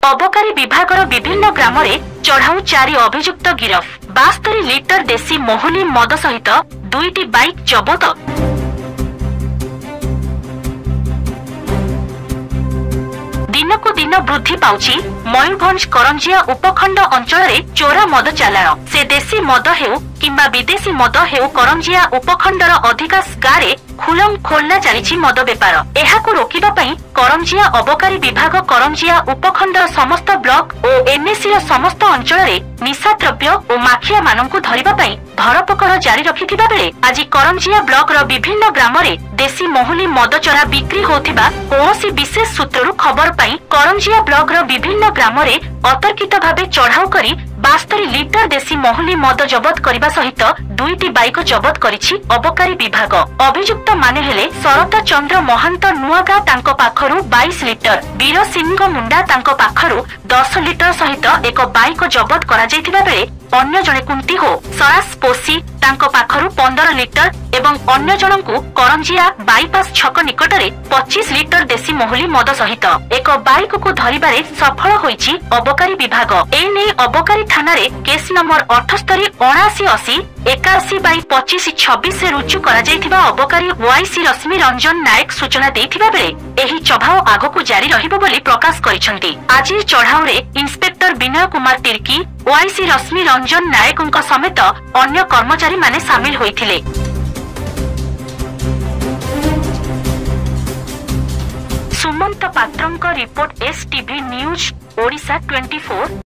अबकारी विभागर विभिन्न ग्राम में चढ़ाऊ 4 अभियुक्त गिरफ। 72 लिटर देशी महुली मद सहित 2टी बाइक जबत। दिनकु दिन वृद्धि पाउछि मयूरभंज करंजिया उपखंड अंचल में चोरा मद चालाण। से देशी मद हेउ किंबा विदेशी मद हेउ करंजिया उपखंडर अधिकांश गाँव खुलम खोलना चली मद बेपार। एहाकु रोकिबा पई करंजिया अबकारी विभाग करंजिया उपखंडर समस्त ब्लॉक और एनएसी समस्त अंचल में निशा द्रव्य और माखिया मानकु धरिबा पई धरपकड़ जारी रखिथिबा बेले आज करंजिया ब्लॉक रो विभिन्न ग्राम रे देशी महुली मद चोरा बिक्री होथिबा कोनोसी विशेष सूत्ररु खबर पाई करंजिया ब्लॉक रो विभिन्न ग्राम रे अतर्कित भावे चढ़ाऊ करी 72 लिटर देशी महुली मद जबत करने सहित 2टी बाइक जबत करिछि अबकारी विभाग। अभियुक्त माने हेले शरत चंद्र महांत नुआगा तांको पाखरु 22 लिटर, वीर सिंह मुंडा तांको पाखरु 10 लिटर सहित एक बाइक जबत करा जायतिबा बेले अन्य जणे कुंती हो सरास पोसी तांको पाखरु 15 लिटर एवं अन्य जनकु करंजिया बाईपास छक निकटरे 25 लिटर देशी महुली मद सहित एक बाइक को धरिबारे सफल होईछि अबकारी विभाग। एने अबकारी थाना रे केस नंबर 78 7980 81/2526 से रुजु करा जायथिबा अबकारी वाईसी रश्मि रंजन नायक सूचना देथिबा बेले एही चढ़ाऊ आगकु जारी रहिबो बोली प्रकाश करिसंती। आज चढ़ाऊ रे इंस्पेक्टर विनय कुमार तिर्की वाईसी रश्मि रंजन नायक समेत अन्य कर्मचारी माने शामिल होइथिले। सुमंत पात्रंक रिपोर्ट एसटीवी न्यूज ओडिशा 24।